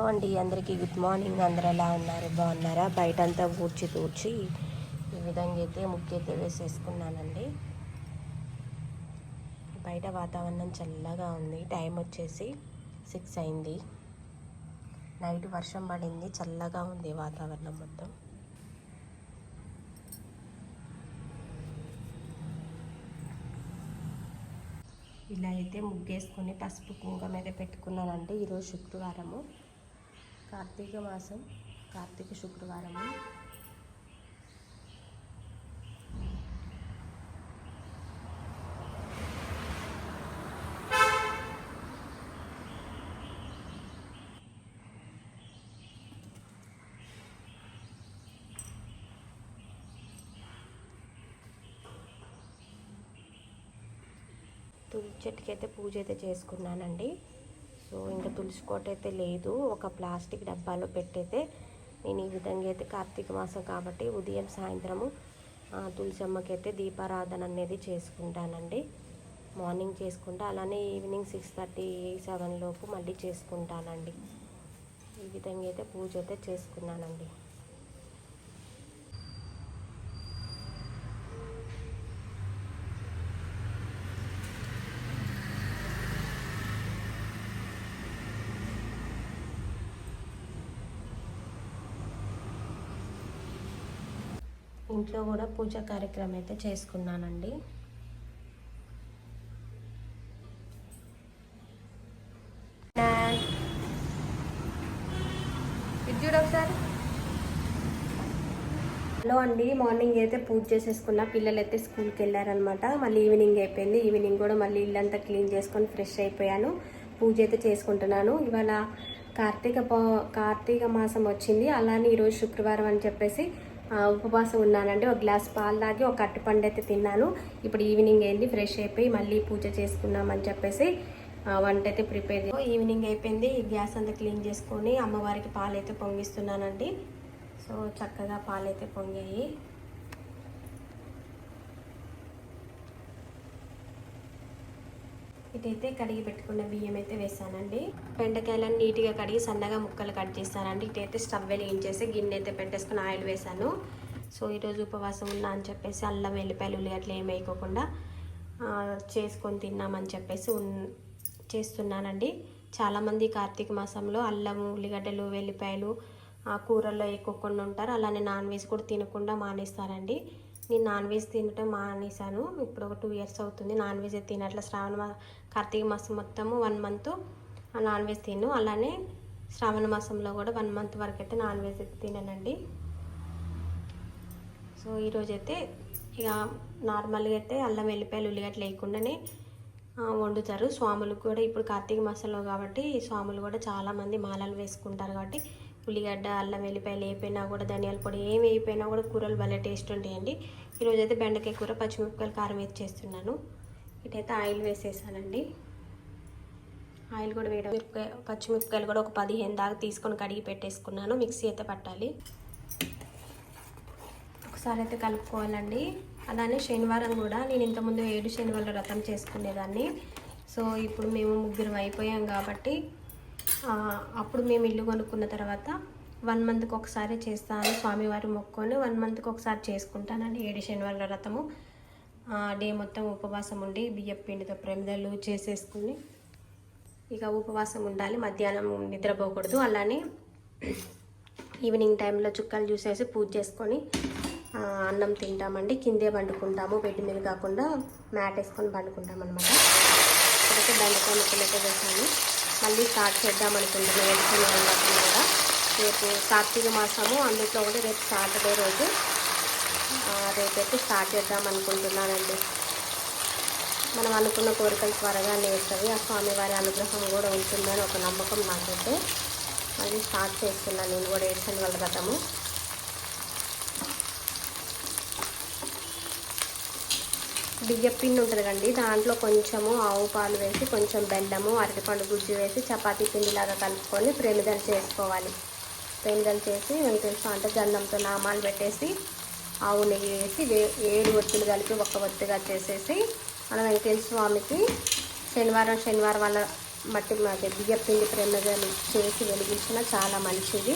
అండి, అందరికీ good morning. అందరూ ఎలా ఉన్నారు? బాగున్నారా? బయటంతా తూడ్చి ఈ విధంగా అయితే ముగ్గైతే వేసేసుకున్నానండి. బయట వాతావరణం చల్లగా ఉంది. టైం వచ్చేసి 6 అయింది. నైట్ వర్షం పడింది. చల్లగా ఉంది వాతావరణం మొత్తం. ఇలా అయితే ముగ్గేసుకొని పసుపు కుంకుమ మీద పెట్టుకున్నానండి. ఈరోజు శుక్రవారము, కార్తీక మాసం, కార్తీక శుక్రవారము. తులసి చెట్టుకి అయితే పూజ అయితే చేసుకున్నానండి. సో ఇంకా తులసి కోట అయితే లేదు. ఒక ప్లాస్టిక్ డబ్బాలో పెట్టయితే నేను ఈ విధంగా అయితే కార్తీక మాసం కాబట్టి ఉదయం సాయంత్రము తులసి అమ్మకి అయితే దీపారాధన అనేది చేసుకుంటానండి. మార్నింగ్ చేసుకుంటా, అలానే ఈవినింగ్ 6:30, 7 లోపు మళ్ళీ చేసుకుంటానండి. ఈ విధంగా అయితే పూజ అయితే చేసుకున్నానండి. ఇంట్లో కూడా పూజా కార్యక్రమం అయితే చేసుకున్నానండి. హలో అండి, మార్నింగ్ అయితే పూజ చేసేసుకున్నా. పిల్లలు అయితే స్కూల్కి వెళ్ళారనమాట. మళ్ళీ ఈవినింగ్ అయిపోయింది. ఈవినింగ్ కూడా మళ్ళీ ఇల్లంతా క్లీన్ చేసుకొని ఫ్రెష్ అయిపోయాను. పూజ అయితే చేసుకుంటున్నాను. ఇవాళ కార్తీక మాసం వచ్చింది. అలానే ఈరోజు శుక్రవారం అని చెప్పేసి ఉపవాసం ఉన్నానండి. ఒక గ్లాస్ పాలు తాగి ఒక అరటిపండు అయితే తిన్నాను. ఇప్పుడు ఈవినింగ్ అయింది, ఫ్రెష్ అయిపోయి మళ్ళీ పూజ చేసుకున్నామని చెప్పేసి వంట అయితే ప్రిపేర్ ఈవినింగ్ అయిపోయింది. గ్యాస్ అంతా క్లీన్ చేసుకొని అమ్మవారికి పాలు అయితే పొంగిస్తున్నానండి. సో చక్కగా పాలు అయితే పొంగాయి. ఇటైతే కడిగి పెట్టుకున్న బియ్యం అయితే వేసానండి. బెండకాయలను నీట్గా కడిగి సన్నగా ముక్కలు కట్ చేస్తానండి. ఇటైతే స్టవ్ వెలిగించేసి గిన్నె అయితే పెట్టేసుకుని ఆయిల్ వేసాను. సో ఈరోజు ఉపవాసం ఉన్నా అని చెప్పేసి అల్లం, వెల్లిపాయలు, ఉల్లిగడ్డలు ఏమి వేయకోకుండా చేసుకొని తిన్నామని చెప్పేసి చేస్తున్నానండి. చాలామంది కార్తీక మాసంలో అల్లము, ఉల్లిగడ్డలు, వెల్లిపాయలు కూరల్లో వేయకోకుండా ఉంటారు. అలానే నాన్ వెజ్ కూడా తినకుండా మానేస్తారండి. నేను నాన్ వెజ్ తినటం మానేశాను. ఇప్పుడు ఒక 2 ఇయర్స్ అవుతుంది నాన్ వెజ్ అయితే తినట్ల. కార్తీక మాసం మొత్తము 1 మంత్ నాన్ వెజ్ తిను. అలానే శ్రావణ మాసంలో కూడా 1 మంత్ వరకు అయితే నాన్ వెజ్ అయితే తిననండి. సో ఈరోజైతే ఇక నార్మల్గా అయితే అల్లం, వెల్లిపాయలు, ఉల్లిగడ్డలు వేయకుండానే వండుతారు. స్వాములకు కూడా ఇప్పుడు కార్తీక మాసంలో కాబట్టి స్వాములు కూడా చాలామంది మాలలు వేసుకుంటారు కాబట్టి ఉల్లిగడ్డ, అల్లం, వెల్లిపాయలు వేయిపోయినా కూడా, ధనియాల పొడి ఏమి వేయిపోయినా కూడా కూరలు భలే టేస్ట్ ఉంటాయండి. ఈరోజు అయితే బెండకాయ కూర పచ్చిమిరపకాయలు కారం వేసి చేస్తున్నాను. ఇటైతే ఆయిల్ వేసేసానండి. ఆయిల్ కూడా వేయడం, పచ్చిమిరపకాయలు కూడా ఒక 15 దాకా తీసుకొని కడిగి పెట్టేసుకున్నాను. మిక్సీ అయితే పట్టాలి. ఒకసారి అయితే కలుపుకోవాలండి. అలానే శనివారం కూడా నేను ఇంతకుముందు 7 శనివారాల వ్రతం చేసుకునేదాన్ని. సో ఇప్పుడు మేము 3 అయిపోయాం కాబట్టి అప్పుడు మేము ఇల్లు కొనుక్కున్న తర్వాత 1 మంత్కి ఒకసారి చేస్తాను. స్వామివారి మొక్కుకొని 1 మంత్కి ఒకసారి చేసుకుంటానండి 7 శనివారాల వ్రతము. డే మొత్తం ఉపవాసం ఉండి బియ్యం పిండితో ప్రమిదలు చేసేసుకుని ఇక ఉపవాసం ఉండాలి. మధ్యాహ్నం నిద్రపోకూడదు. అలానే ఈవినింగ్ టైంలో చుక్కలు చూసేసి పూజ చేసుకొని అన్నం తింటామండి. కిందే పండుకుంటాము, బెడ్ మీద కాకుండా మ్యాట్ వేసుకొని పండుకుంటాం అనమాట. ఇక్కడైతే బెండకాయ ముక్కలైతే వేసాను. మళ్ళీ స్టార్ట్ చేద్దాం అనుకుంటున్నాను 7 శనివారం వ్రతం కూడా. రేపు కార్తీక మాసము, అందులో కూడా రేపు సాటర్డే రోజు రేపైతే స్టార్ట్ చేద్దాం అనుకుంటున్నానండి. మనం అనుకున్న కోరికలు త్వరగా నేర్చుతుంది. ఆ స్వామివారి అనుగ్రహం కూడా ఉంటుందని ఒక నమ్మకం నాకైతే. మళ్ళీ స్టార్ట్ చేస్తున్నాను నేను కూడా 7 శనివారాల వ్రతము. బియ్యం పిండి ఉంటుంది కండి, దాంట్లో కొంచెము ఆవు పాలు వేసి, కొంచెం బెల్లము, అరటిపండు గుజ్జు వేసి చపాతీ పిండిలాగా కలుపుకొని ప్రమిదలు చేసుకోవాలి. ప్రమిదలు చేసి తెలుసు అంటే గంధంతో నామాలు పెట్టేసి ఆవు నెయ్యి వేసి 7 ఒత్తులు కలిపి ఒక ఒత్తుగా చేసేసి మన వెంకటేశ్వర స్వామికి శనివారం వాళ్ళ మట్టి బియ్య పిండి ప్రమిదలు చేసి వెలిగించిన చాలా మంచిది.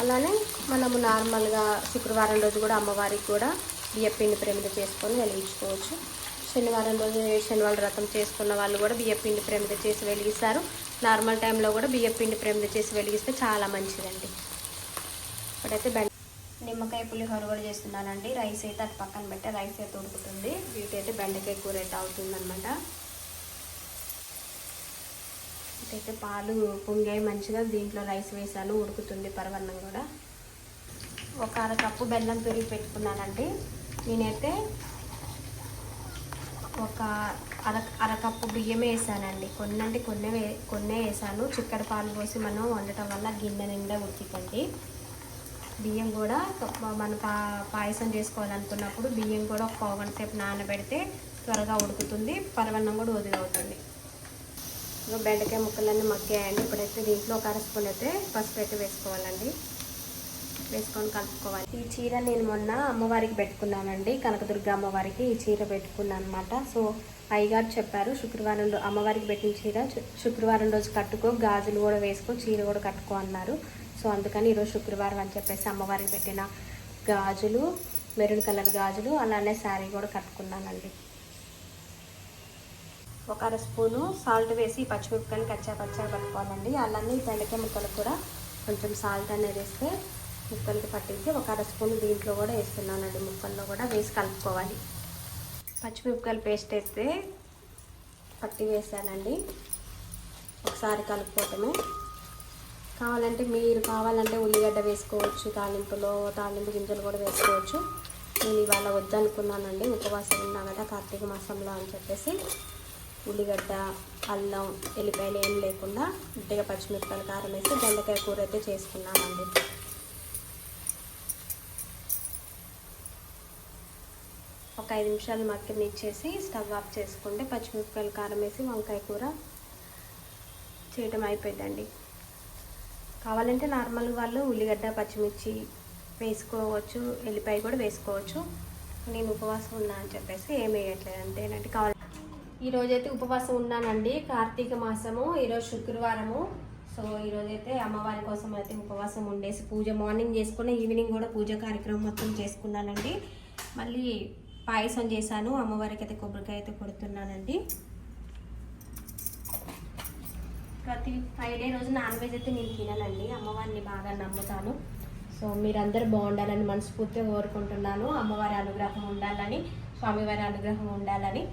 అలానే మనము నార్మల్గా శుక్రవారం రోజు కూడా అమ్మవారికి కూడా బియ్య పిండి ప్రమిద చేసుకొని వెలిగించుకోవచ్చు. శనివారం రోజు శనివారం వ్రతం చేసుకున్న వాళ్ళు కూడా బియ్య పిండి ప్రమిద చేసి వెలిగిస్తారు. నార్మల్ టైంలో కూడా బియ్య పిండి ప్రమిద చేసి వెలిగిస్తే చాలా మంచిదండి. ఇప్పుడైతే నిమ్మకాయ పులిహోర కూడా చేస్తున్నానండి. రైస్ అయితే అటు పక్కన పెట్టే రైస్ అయితే ఉడుకుతుంది. వీటైతే బెండకాయ కూర అయితే అవుతుందన్నమాట. ఇటైతే పాలు పొంగాయి మంచిగా, దీంట్లో రైస్ వేసాను, ఉడుకుతుంది పరవన్నం కూడా. ఒక అరకప్పు బెల్లం తురిగి పెట్టుకున్నానండి. నేనైతే ఒక అరకప్పు బియ్యమే వేసానండి. కొన్నే వేసాను. చిక్కడి పాలు పోసి మనం వండటం వల్ల గిన్నె నిండా ఉడికిద్దండి. బియ్యం కూడా మన పాయసం చేసుకోవాలనుకున్నప్పుడు బియ్యం కూడా ఒక పావు గంట సేపు నానబెడితే త్వరగా ఉడుకుతుంది, పరవన్నం కూడా వదిలవుతుంది. బెండకాయ ముక్కలన్నీ మగ్గాయండి. ఇప్పుడైతే దీంట్లో ఒక అర స్పూన్ అయితే పసుపు అయితే వేసుకోవాలండి. వేసుకొని కలుపుకోవాలి. ఈ చీర నేను మొన్న అమ్మవారికి పెట్టుకున్నానండి, కనకదుర్గ అమ్మవారికి ఈ చీర పెట్టుకున్నాను అనమాట. సో అయ్యగారు చెప్పారు, శుక్రవారం అమ్మవారికి పెట్టిన చీర శుక్రవారం రోజు కట్టుకో, గాజులు కూడా వేసుకో, చీర కూడా కట్టుకో అన్నారు. సో అందుకని ఈరోజు శుక్రవారం అని చెప్పేసి అమ్మవారికి పెట్టిన గాజులు, మెరూన్ కలర్ గాజులు, అలానే శారీ కూడా కట్టుకున్నానండి. ఒక అర స్పూను సాల్ట్ వేసి పచ్చిమిరపకాయలు కచ్చా పట్టుకోవాలండి. అలానే బెండకాయ ముక్కలకు కూడా కొంచెం సాల్ట్ అనేది వేస్తే ముక్కలకి పట్టించి ఒక అర స్పూన్ దీంట్లో కూడా వేస్తున్నానండి. ముక్కల్లో కూడా వేసి కలుపుకోవాలి. పచ్చిమిరపకాయలు పేస్ట్ వేస్తే పట్టి వేసానండి. ఒకసారి కలుపుకోవటమే. మీరు కావాలంటే ఉల్లిగడ్డ వేసుకోవచ్చు, తాలింపు గింజలు కూడా వేసుకోవచ్చు. నేను ఇవాళ వద్దనుకున్నానండి, ఉపవాసం ఉన్నా కదా కార్తీక మాసంలో అని చెప్పేసి ఉల్లిగడ్డ, అల్లం, ఎల్లిపాయలు ఏం లేకుండా గట్టిగా పచ్చిమిరపకాయలు కారం వేసి బెండకాయ కూర అయితే చేసుకున్నానండి. ఒక 5 నిమిషాలు మగ్గనిచ్చేసి స్టవ్ ఆఫ్ చేసుకుంటే పచ్చిమిరపకాయలు కారం వేసి వంకాయ కూర చేయడం అయిపోయిందండి. కావాలంటే నార్మల్ వాళ్ళు ఉల్లిగడ్డ, పచ్చిమిర్చి వేసుకోవచ్చు, ఎల్లిపాయ కూడా వేసుకోవచ్చు. నేను ఉపవాసం ఉన్నా అని చెప్పేసి ఏం వేయట్లేదు, అంతేనండి. ఈరోజైతే ఉపవాసం ఉన్నానండి. కార్తీక మాసము, ఈరోజు శుక్రవారము. సో ఈరోజైతే అమ్మవారి కోసం అయితే ఉపవాసం ఉండేసి పూజ మార్నింగ్ చేసుకుని ఈవినింగ్ కూడా పూజ కార్యక్రమం మొత్తం చేసుకున్నానండి. మళ్ళీ పాయసం చేశాను. అమ్మవారికి అయితే కొబ్బరికాయ అయితే కొడుతున్నానండి. ప్రతి ఫ్రైడే రోజు నాన్ వెజ్ అయితే నేను తిననండి. అమ్మవారిని బాగా నమ్ముతాను. సో మీరందరూ బాగుండాలని మనస్ఫూర్తిగా కోరుకుంటున్నాను. అమ్మవారి అనుగ్రహం ఉండాలని, స్వామివారి అనుగ్రహం ఉండాలని.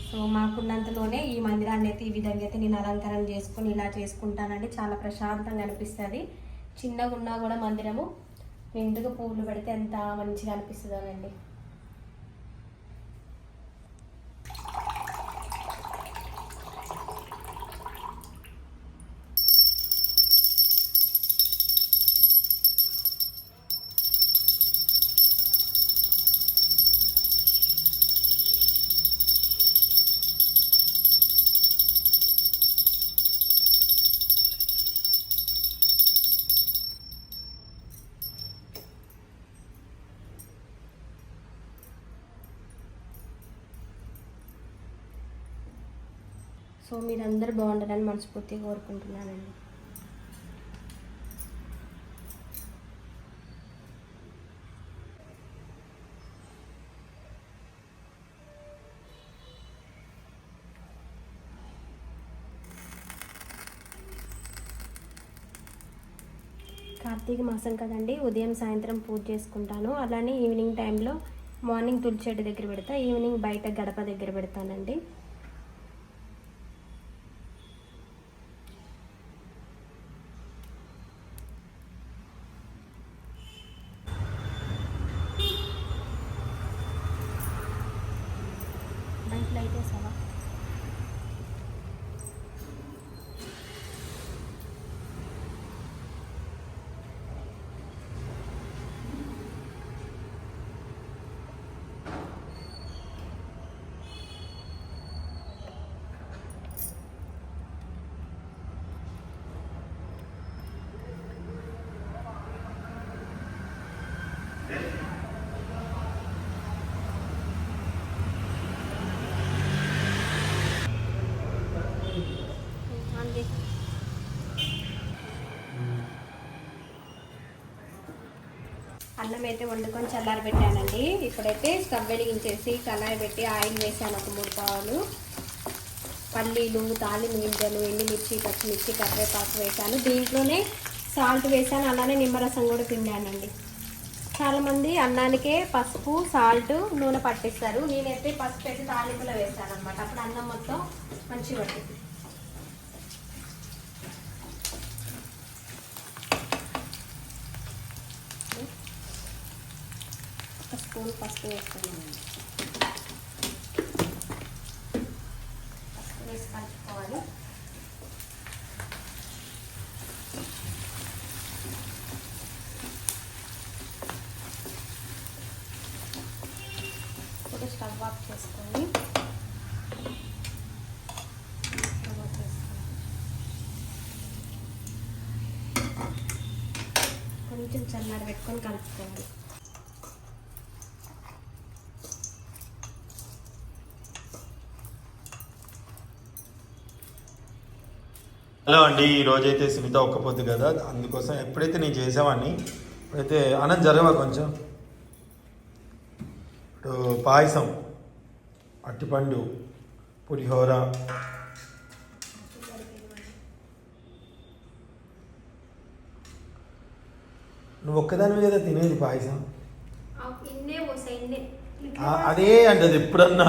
సో మాకున్నంతలోనే ఈ మందిరాన్ని అయితే ఈ విధంగా అయితే నేను అలంకరణ చేసుకొని ఇలా చేసుకుంటానండి. చాలా ప్రశాంతంగా అనిపిస్తుంది. చిన్నగా ఉన్నా కూడా మందిరము నిండుగా పువ్వులు పెడితే ఎంత మంచిగా అనిపిస్తుందోనండి. సో మీరందరూ బాగుండాలని మనస్ఫూర్తిగా కోరుకుంటున్నానండి. కార్తీక మాసం కదండి, ఉదయం సాయంత్రం పూజ చేసుకుంటాను. అలానే ఈవినింగ్ టైంలో మార్నింగ్ తులసి చెట్టు దగ్గర పెడతా, ఈవినింగ్ బయట గడప దగ్గర పెడతానండి. బయటలో అయితే సవా అన్నం అయితే వండుకొని చల్లారి పెట్టానండి. ఇప్పుడైతే స్టవ్ వెలిగించేసి కళాయి పెట్టి ఆయిల్ వేసాను. ఒక 3 పావులు పల్లీలు, తాలింపు గింజలు, ఎండుమిర్చి, పచ్చిమిర్చి, కరివేపాకు వేసాను. దీంట్లోనే సాల్ట్ వేసాను, అలానే నిమ్మరసం కూడా పిండానండి. చాలామంది అన్నానికే పసుపు, సాల్ట్, నూనె పట్టిస్తారు. నేనైతే పసుపు వేసి తాలింపులో వేసాను అనమాట. అప్పుడు అన్నం మొత్తం మంచిగా పట్టింది. ఒక స్పూన్ పసుపు వేస్తున్నానండి. పసుపు వేసి కలుపుకోవాలి. స్టవ్ ఆఫ్ చేసుకొని కొంచెం చల్లారి పెట్టుకొని కలుపుకోండి. హలో అండి, ఈరోజైతే సునీత ఒక్కపోద్దు కదా, అందుకోసం ఎప్పుడైతే నేను చేసేవాడిని ఇప్పుడైతే అన్నం జరగవా కొంచెం. ఇప్పుడు పాయసం, అట్టిపండు, పులిహోర, నువ్వు ఒక్కదాని కదా తినేది పాయసం. అదే అంటది ఎప్పుడన్నా.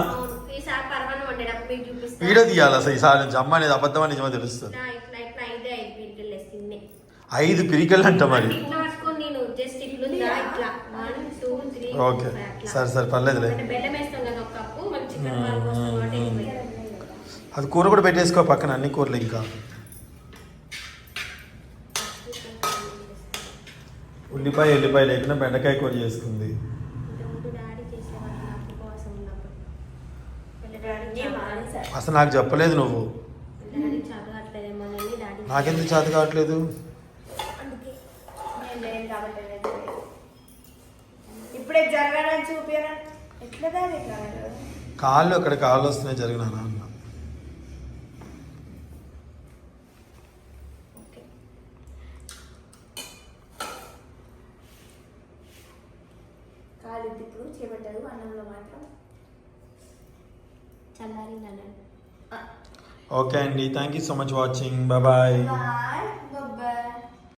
వీడియో తీయాలి అసలు ఈసారి నుంచి. అమ్మ అనేది అబద్ధం అని నిజమో తెలుస్తుంది. 5 పిరికలు అంట మరి. ఓకే సరే పర్లేదులే. అది కూర కూడా పెట్టేసుకో పక్కన, అన్ని కూరలు. ఇంకా ఉల్లిపాయ లేకుండా బెండకాయ కూర చేసుకుంది. అసలు నాకు చెప్పలేదు నువ్వు. నాకెందుకు చేత కావట్లేదు? కాళ్ళు అక్కడ కాళ్ళు వస్తున్నాయి, జరిగినా అన్న. ఓకే అండి, thank you so much watching. Bye.